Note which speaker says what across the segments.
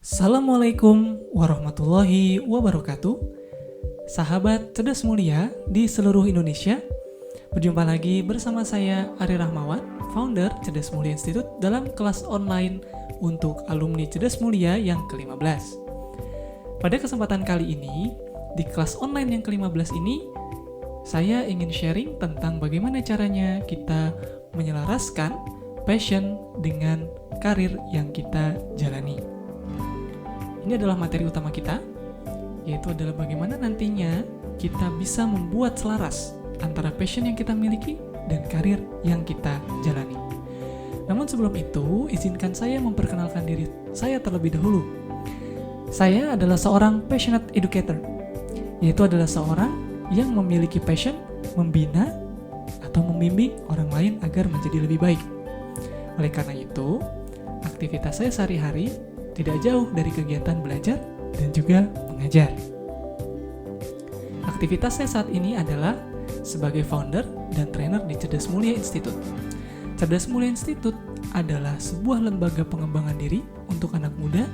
Speaker 1: Assalamualaikum warahmatullahi wabarakatuh. Sahabat cerdas mulia di seluruh Indonesia, berjumpa lagi bersama saya Ari Rahmawan, founder Cerdas Mulia Institute dalam kelas online untuk alumni Cerdas Mulia yang ke-15. Pada kesempatan kali ini, di kelas online yang ke-15 ini, saya ingin sharing tentang bagaimana caranya kita menyelaraskan passion dengan karir yang kita jalani. Ini adalah materi utama kita, yaitu adalah bagaimana nantinya kita bisa membuat selaras antara passion yang kita miliki dan karir yang kita jalani. Namun sebelum itu, izinkan saya memperkenalkan diri saya terlebih dahulu. Saya adalah seorang passionate educator, yaitu adalah seorang yang memiliki passion membina atau membimbing orang lain agar menjadi lebih baik. Oleh karena itu, aktivitas saya sehari-hari tidak jauh dari kegiatan belajar dan juga mengajar. Aktivitas saya saat ini adalah sebagai founder dan trainer di Cerdas Mulia Institute. Cerdas Mulia Institute adalah sebuah lembaga pengembangan diri untuk anak muda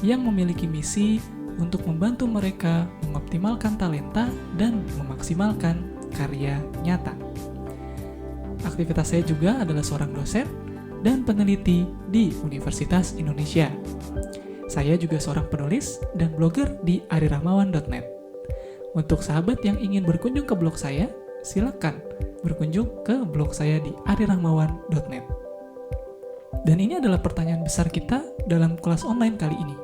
Speaker 1: yang memiliki misi untuk membantu mereka mengoptimalkan talenta dan memaksimalkan karya nyata. Aktivitas saya juga adalah seorang dosen dan peneliti di Universitas Indonesia. Saya juga seorang penulis dan blogger di arirahmawan.net. Untuk sahabat yang ingin berkunjung ke blog saya, silakan berkunjung ke blog saya di arirahmawan.net. Dan ini adalah pertanyaan besar kita dalam kelas online kali ini.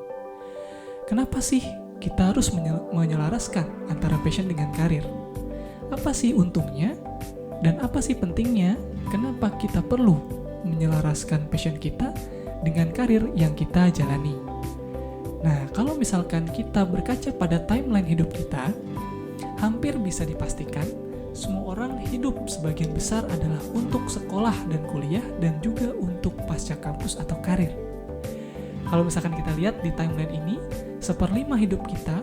Speaker 1: Kenapa sih kita harus menyelaraskan antara passion dengan karir? Apa sih untungnya? Dan apa sih pentingnya? Kenapa kita perlu menyelaraskan passion kita dengan karir yang kita jalani? Nah, kalau misalkan kita berkaca pada timeline hidup kita, hampir bisa dipastikan semua orang hidup sebagian besar adalah untuk sekolah dan kuliah dan juga untuk pasca kampus atau karir. Kalau misalkan kita lihat di timeline ini, 1/5 hidup kita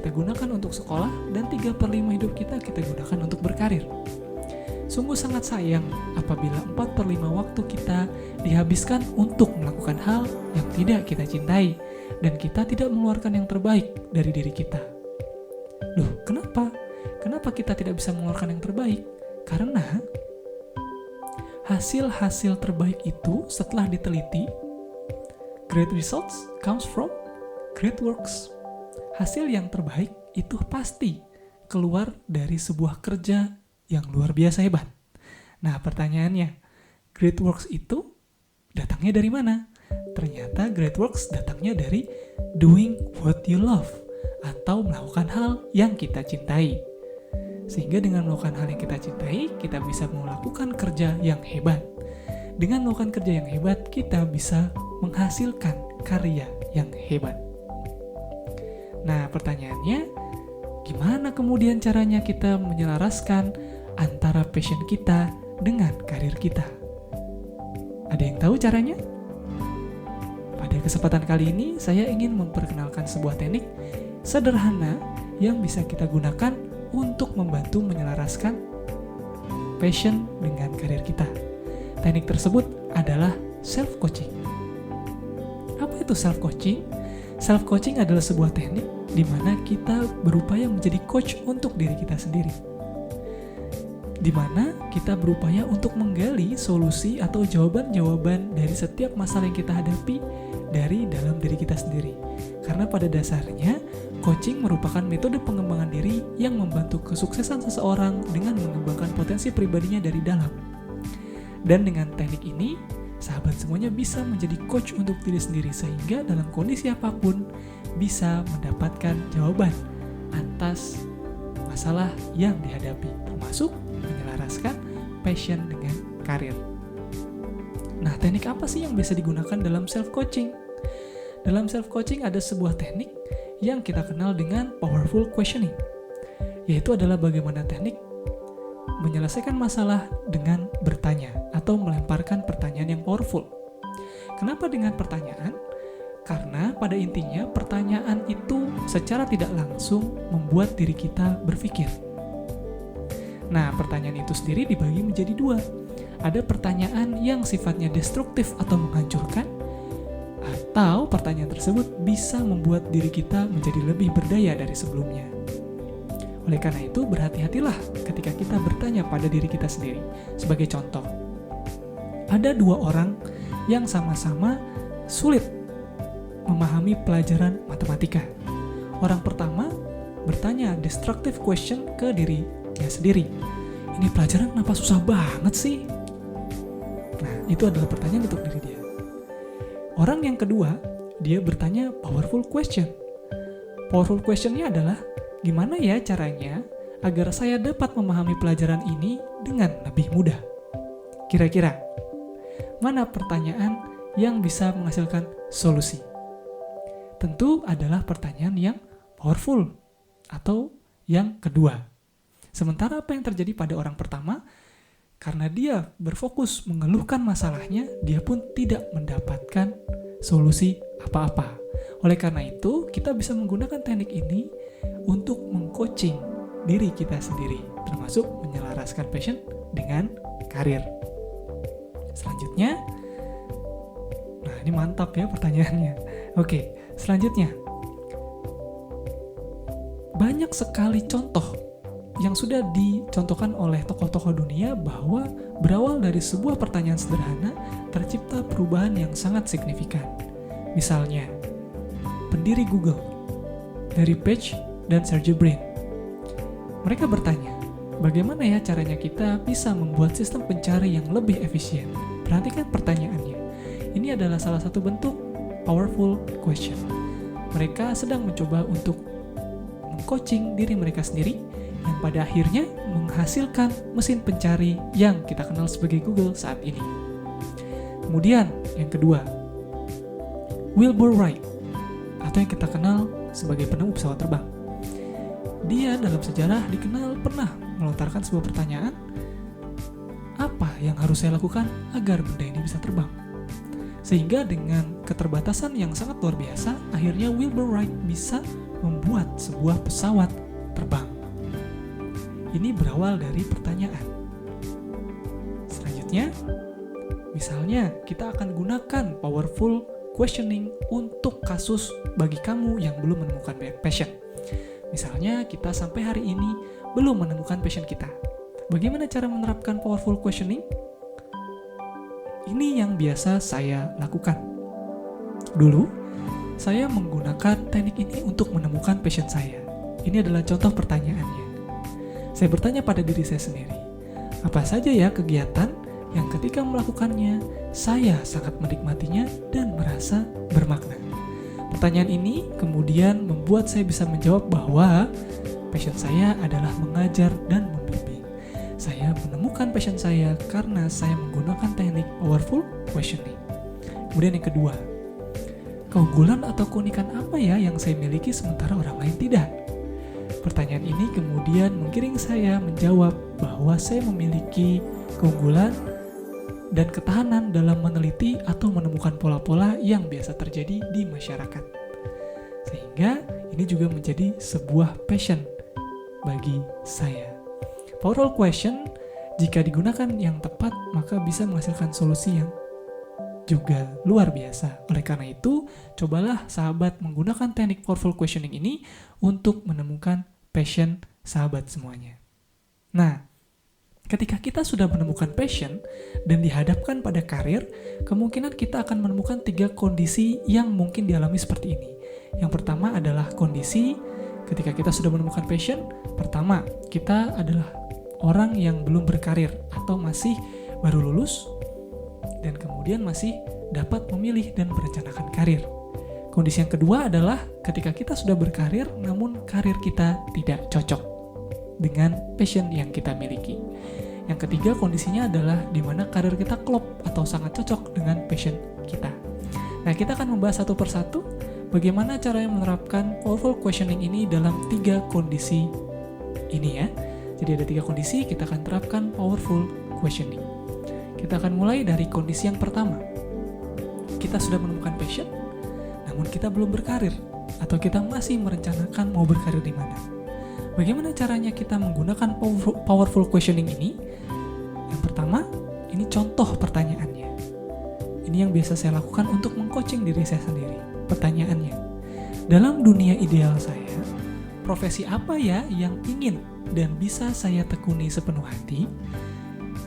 Speaker 1: gunakan untuk sekolah dan 3/5 hidup kita gunakan untuk berkarir. Sungguh sangat sayang apabila 4/5 waktu kita dihabiskan untuk melakukan hal yang tidak kita cintai dan kita tidak mengeluarkan yang terbaik dari diri kita. Loh, kenapa? Kenapa kita tidak bisa mengeluarkan yang terbaik? Karena hasil-hasil terbaik itu setelah diteliti, great results comes from great works. Hasil yang terbaik itu pasti keluar dari sebuah kerja yang luar biasa hebat. Nah, pertanyaannya, great works itu datangnya dari mana? Ternyata great works datangnya dari doing what you love atau melakukan hal yang kita cintai. Sehingga dengan melakukan hal yang kita cintai, kita bisa melakukan kerja yang hebat. Dengan melakukan kerja yang hebat, kita bisa menghasilkan karya yang hebat. Nah, pertanyaannya, gimana kemudian caranya kita menyelaraskan antara passion kita dengan karir kita? Ada yang tahu caranya? Pada kesempatan kali ini, saya ingin memperkenalkan sebuah teknik sederhana yang bisa kita gunakan untuk membantu menyelaraskan passion dengan karir kita. Teknik tersebut adalah self-coaching. Apa itu self-coaching? Self-coaching adalah sebuah teknik di mana kita berupaya menjadi coach untuk diri kita sendiri. Di mana kita berupaya untuk menggali solusi atau jawaban-jawaban dari setiap masalah yang kita hadapi dari dalam diri kita sendiri. Karena pada dasarnya, coaching merupakan metode pengembangan diri yang membantu kesuksesan seseorang dengan mengembangkan potensi pribadinya dari dalam. Dan dengan teknik ini, sahabat semuanya bisa menjadi coach untuk diri sendiri sehingga dalam kondisi apapun bisa mendapatkan jawaban atas masalah yang dihadapi, termasuk menyelaraskan passion dengan karir. Nah, teknik apa sih yang bisa digunakan dalam self-coaching? Dalam self-coaching ada sebuah teknik yang kita kenal dengan powerful questioning, yaitu adalah bagaimana teknik menyelesaikan masalah dengan bertanya atau melemparkan pertanyaan yang powerful. Kenapa dengan pertanyaan? Karena pada intinya pertanyaan itu secara tidak langsung membuat diri kita berpikir. Nah, pertanyaan itu sendiri dibagi menjadi dua. Ada pertanyaan yang sifatnya destruktif atau menghancurkan, atau pertanyaan tersebut bisa membuat diri kita menjadi lebih berdaya dari sebelumnya. Oleh karena itu, berhati-hatilah ketika kita bertanya pada diri kita sendiri. Sebagai contoh, ada dua orang yang sama-sama sulit memahami pelajaran matematika. Orang pertama bertanya destructive question ke dirinya sendiri. Ini pelajaran kenapa susah banget sih? Nah, itu adalah pertanyaan untuk diri dia. Orang yang kedua, dia bertanya powerful question. Powerful question-nya adalah, gimana ya caranya agar saya dapat memahami pelajaran ini dengan lebih mudah? Kira-kira, mana pertanyaan yang bisa menghasilkan solusi? Tentu adalah pertanyaan yang powerful atau yang kedua. Sementara apa yang terjadi pada orang pertama? Karena dia berfokus mengeluhkan masalahnya, dia pun tidak mendapatkan solusi apa-apa. Oleh karena itu, kita bisa menggunakan teknik ini untuk meng-coaching diri kita sendiri, termasuk menyelaraskan passion dengan karir. Selanjutnya, nah ini mantap ya pertanyaannya. Oke, selanjutnya, banyak sekali contoh yang sudah dicontohkan oleh tokoh-tokoh dunia bahwa berawal dari sebuah pertanyaan sederhana tercipta perubahan yang sangat signifikan. Misalnya, pendiri Google, Larry Page dan Sergey Brin. Mereka bertanya, bagaimana ya caranya kita bisa membuat sistem pencari yang lebih efisien? Perhatikan pertanyaannya. Ini adalah salah satu bentuk powerful question. Mereka sedang mencoba untuk meng-coaching diri mereka sendiri yang pada akhirnya menghasilkan mesin pencari yang kita kenal sebagai Google saat ini. Kemudian yang kedua, Wilbur Wright atau yang kita kenal sebagai penemu pesawat terbang. Dia dalam sejarah dikenal pernah melontarkan sebuah pertanyaan, apa yang harus saya lakukan agar benda ini bisa terbang? Sehingga dengan keterbatasan yang sangat luar biasa, akhirnya Wilbur Wright bisa membuat sebuah pesawat terbang. Ini berawal dari pertanyaan. Selanjutnya, misalnya kita akan gunakan powerful questioning untuk kasus bagi kamu yang belum menemukan passion. Misalnya kita sampai hari ini belum menemukan passion kita. Bagaimana cara menerapkan powerful questioning? Ini yang biasa saya lakukan. Dulu, saya menggunakan teknik ini untuk menemukan passion saya. Ini adalah contoh pertanyaannya. Saya bertanya pada diri saya sendiri, apa saja ya kegiatan yang ketika melakukannya, saya sangat menikmatinya dan merasa bermakna. Pertanyaan ini kemudian membuat saya bisa menjawab bahwa passion saya adalah mengajar dan membimbing. Saya menemukan passion saya karena saya menggunakan teknik powerful questioning. Kemudian yang kedua, keunggulan atau keunikan apa ya yang saya miliki sementara orang lain tidak? Pertanyaan ini kemudian menggiring saya menjawab bahwa saya memiliki keunggulan dan ketahanan dalam meneliti atau menemukan pola-pola yang biasa terjadi di masyarakat. Sehingga ini juga menjadi sebuah passion bagi saya. Powerful question, jika digunakan yang tepat, maka bisa menghasilkan solusi yang juga luar biasa. Oleh karena itu, cobalah sahabat menggunakan teknik powerful questioning ini untuk menemukan passion sahabat semuanya. Nah, ketika kita sudah menemukan passion dan dihadapkan pada karir, kemungkinan kita akan menemukan 3 kondisi yang mungkin dialami seperti ini. Yang pertama adalah kondisi ketika kita sudah menemukan passion. Pertama, kita adalah orang yang belum berkarir atau masih baru lulus dan kemudian masih dapat memilih dan merencanakan karir. Kondisi yang kedua adalah ketika kita sudah berkarir namun karir kita tidak cocok dengan passion yang kita miliki. Yang ketiga kondisinya adalah di mana karir kita klop atau sangat cocok dengan passion kita. Nah, kita akan membahas satu persatu bagaimana cara menerapkan powerful questioning ini dalam 3 kondisi ini ya. Jadi ada 3 kondisi, kita akan terapkan powerful questioning. Kita akan mulai dari kondisi yang pertama. Kita sudah menemukan passion, namun kita belum berkarir, atau kita masih merencanakan mau berkarir di mana. Bagaimana caranya kita menggunakan powerful questioning ini? Yang pertama, ini contoh pertanyaannya. Ini yang biasa saya lakukan untuk mengcoaching diri saya sendiri. Pertanyaannya, dalam dunia ideal saya, profesi apa ya yang ingin dan bisa saya tekuni sepenuh hati?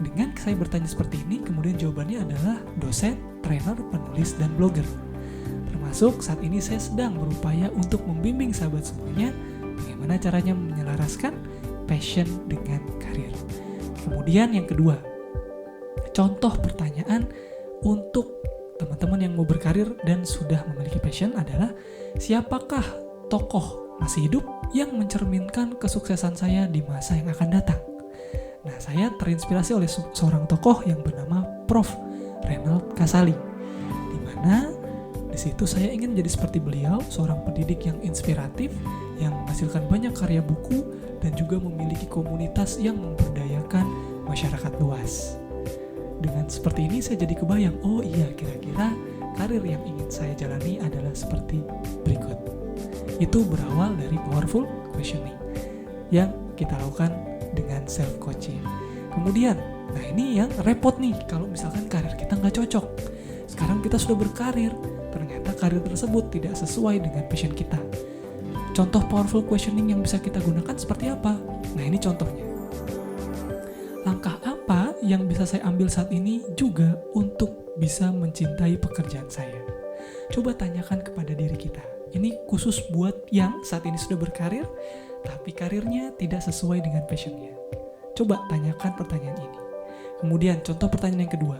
Speaker 1: Dengan saya bertanya seperti ini, kemudian jawabannya adalah dosen, trainer, penulis, dan blogger. Termasuk saat ini saya sedang berupaya untuk membimbing sahabat semuanya bagaimana caranya menyelaraskan passion dengan karir. Kemudian yang kedua, contoh pertanyaan untuk teman-teman yang mau berkarir dan sudah memiliki passion adalah, siapakah tokoh masih hidup yang mencerminkan kesuksesan saya di masa yang akan datang? Nah, saya terinspirasi oleh seorang tokoh yang bernama Prof. Renald Kasali, di mana di situ saya ingin menjadi seperti beliau, seorang pendidik yang inspiratif, yang menghasilkan banyak karya buku dan juga memiliki komunitas yang memberdayakan masyarakat luas. Dengan seperti ini saya jadi kebayang, oh iya, kira-kira karir yang ingin saya jalani adalah seperti berikut. Itu berawal dari powerful questioning yang kita lakukan dengan self-coaching. Kemudian, nah ini yang repot nih kalau misalkan karir kita nggak cocok. Sekarang kita sudah berkarir, ternyata karir tersebut tidak sesuai dengan passion kita. Contoh powerful questioning yang bisa kita gunakan seperti apa? Nah ini contohnya. Langkah apa yang bisa saya ambil saat ini juga untuk bisa mencintai pekerjaan saya? Coba tanyakan kepada diri kita. Ini khusus buat yang saat ini sudah berkarir, tapi karirnya tidak sesuai dengan passionnya. Coba tanyakan pertanyaan ini. Kemudian contoh pertanyaan yang kedua.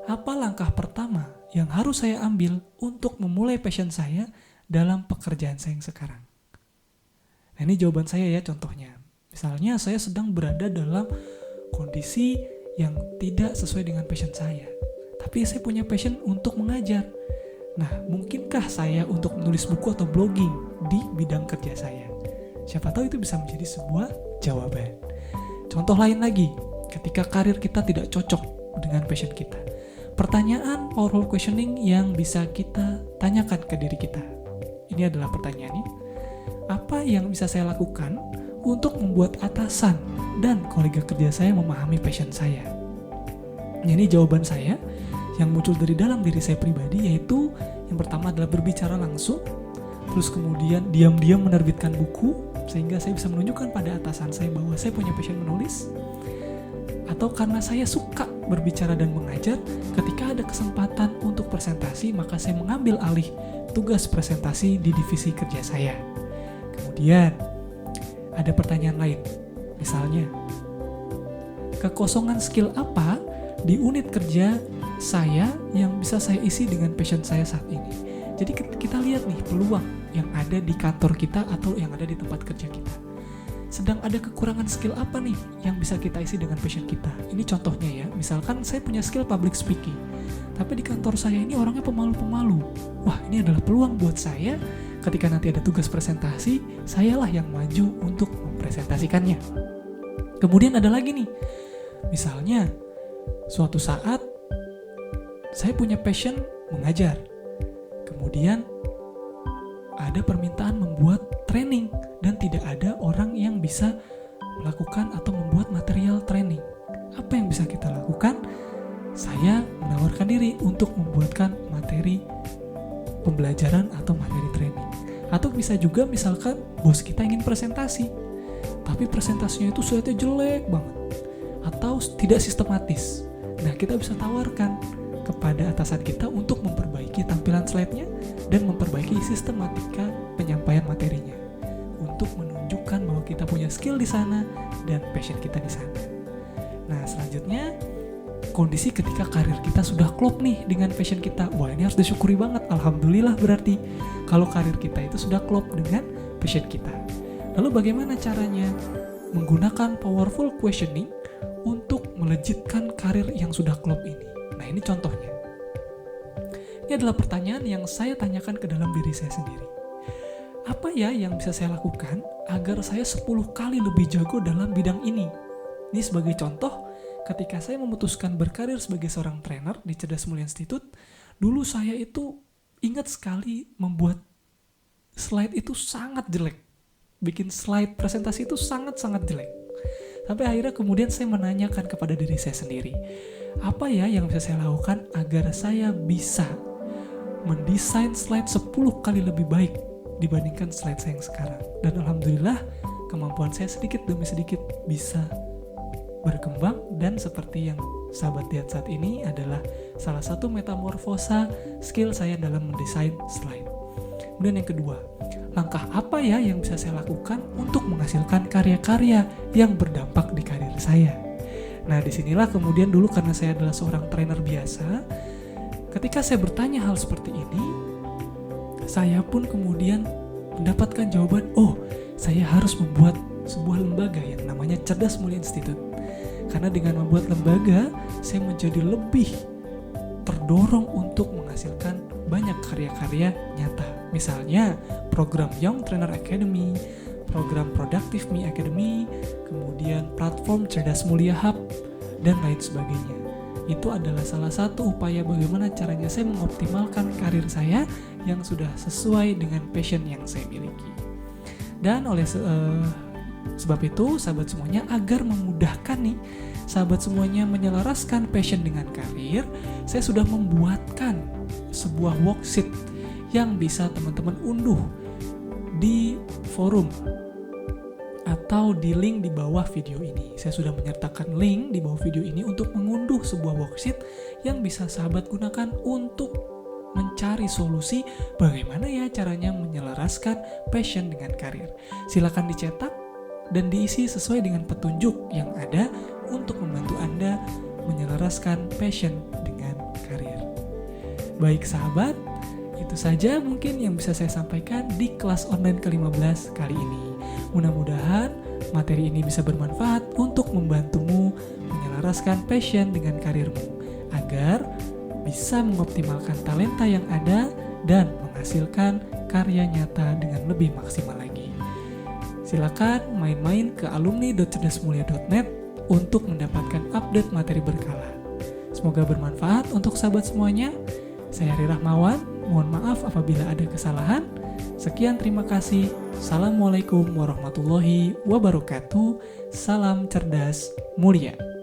Speaker 1: Apa langkah pertama yang harus saya ambil untuk memulai passion saya dalam pekerjaan saya yang sekarang? Nah ini jawaban saya ya, contohnya. Misalnya saya sedang berada dalam kondisi yang tidak sesuai dengan passion saya, tapi saya punya passion untuk mengajar. Nah, mungkinkah saya untuk menulis buku atau blogging di bidang kerja saya? Siapa tahu itu bisa menjadi sebuah jawaban. Contoh lain lagi, ketika karir kita tidak cocok dengan passion kita. Pertanyaan powerful questioning yang bisa kita tanyakan ke diri kita. Ini adalah pertanyaannya. Apa yang bisa saya lakukan untuk membuat atasan dan kolega kerja saya memahami passion saya? Ini jawaban saya yang muncul dari dalam diri saya pribadi, yaitu yang pertama adalah berbicara langsung, terus kemudian diam-diam menerbitkan buku sehingga saya bisa menunjukkan pada atasan saya bahwa saya punya passion menulis, atau karena saya suka berbicara dan mengajar, ketika ada kesempatan untuk presentasi maka saya mengambil alih tugas presentasi di divisi kerja saya. Kemudian ada pertanyaan lain, misalnya kekosongan skill apa di unit kerja saya yang bisa saya isi dengan passion saya saat ini. Jadi kita lihat nih peluang yang ada di kantor kita atau yang ada di tempat kerja kita. Sedang ada kekurangan skill apa nih yang bisa kita isi dengan passion kita. Ini contohnya ya, misalkan saya punya skill public speaking, tapi di kantor saya ini orangnya pemalu-pemalu. Wah, ini adalah peluang buat saya ketika nanti ada tugas presentasi, sayalah yang maju untuk mempresentasikannya. Kemudian ada lagi nih, misalnya suatu saat saya punya passion mengajar, kemudian ada permintaan membuat training dan tidak ada orang yang bisa melakukan atau membuat material training. Apa yang bisa kita lakukan? Saya menawarkan diri untuk membuatkan materi pembelajaran atau materi training. Atau bisa juga misalkan bos kita ingin presentasi, tapi presentasinya itu slide-nya jelek banget atau tidak sistematis. Nah, kita bisa tawarkan kepada atasan kita untuk memperbaiki tampilan slide-nya dan memperbaiki sistematika penyampaian materinya untuk menunjukkan bahwa kita punya skill di sana dan passion kita di sana. Nah, selanjutnya kondisi ketika karir kita sudah klop nih dengan passion kita. Wah, ini harus disyukuri banget. Alhamdulillah berarti kalau karir kita itu sudah klop dengan passion kita. Lalu bagaimana caranya? Menggunakan powerful questioning untuk melejitkan karir yang sudah klop ini. Nah, ini contohnya. Ini adalah pertanyaan yang saya tanyakan ke dalam diri saya sendiri. Apa ya yang bisa saya lakukan agar saya 10 kali lebih jago dalam bidang ini? Ini sebagai contoh, ketika saya memutuskan berkarir sebagai seorang trainer di Cerdas Mulia Institute, dulu saya itu ingat sekali membuat slide itu sangat jelek. Bikin slide presentasi itu sangat-sangat jelek. Sampai akhirnya kemudian saya menanyakan kepada diri saya sendiri, apa ya yang bisa saya lakukan agar saya bisa mendesain slide 10 kali lebih baik dibandingkan slide saya yang sekarang. Dan alhamdulillah kemampuan saya sedikit demi sedikit bisa berkembang, dan seperti yang sahabat lihat saat ini adalah salah satu metamorfosa skill saya dalam mendesain slide. Kemudian yang kedua, langkah apa ya yang bisa saya lakukan untuk menghasilkan karya-karya yang berdampak di karir saya? Nah, disinilah kemudian dulu karena saya adalah seorang trainer biasa, ketika saya bertanya hal seperti ini, saya pun kemudian mendapatkan jawaban, oh, saya harus membuat sebuah lembaga yang namanya Cerdas Mulia Institute. Karena dengan membuat lembaga, saya menjadi lebih terdorong untuk menghasilkan banyak karya-karya nyata. Misalnya program Young Trainer Academy, program Productive Me Academy, kemudian platform Cerdas Mulia Hub, dan lain sebagainya. Itu adalah salah satu upaya bagaimana caranya saya mengoptimalkan karir saya yang sudah sesuai dengan passion yang saya miliki. Dan oleh sebab itu, sahabat semuanya, agar memudahkan nih sahabat semuanya menyelaraskan passion dengan karir, saya sudah membuatkan sebuah worksheet yang bisa teman-teman unduh di forum atau di link di bawah video ini. Saya sudah menyertakan link di bawah video ini untuk mengunduh sebuah worksheet yang bisa sahabat gunakan untuk mencari solusi bagaimana ya caranya menyelaraskan passion dengan karir. Silakan dicetak dan diisi sesuai dengan petunjuk yang ada untuk membantu Anda menyelaraskan passion dengan karir. Baik sahabat, itu saja mungkin yang bisa saya sampaikan di kelas online ke-15 kali ini. Mudah-mudahan materi ini bisa bermanfaat untuk membantumu menyelaraskan passion dengan karirmu, agar bisa mengoptimalkan talenta yang ada dan menghasilkan karya nyata dengan lebih maksimal lagi. Silakan main-main ke alumni.cerdasmulia.net untuk mendapatkan update materi berkala. Semoga bermanfaat untuk sahabat semuanya. Saya Hari Rahmawan, mohon maaf apabila ada kesalahan. Sekian, terima kasih. Assalamualaikum warahmatullahi wabarakatuh. Salam cerdas mulia.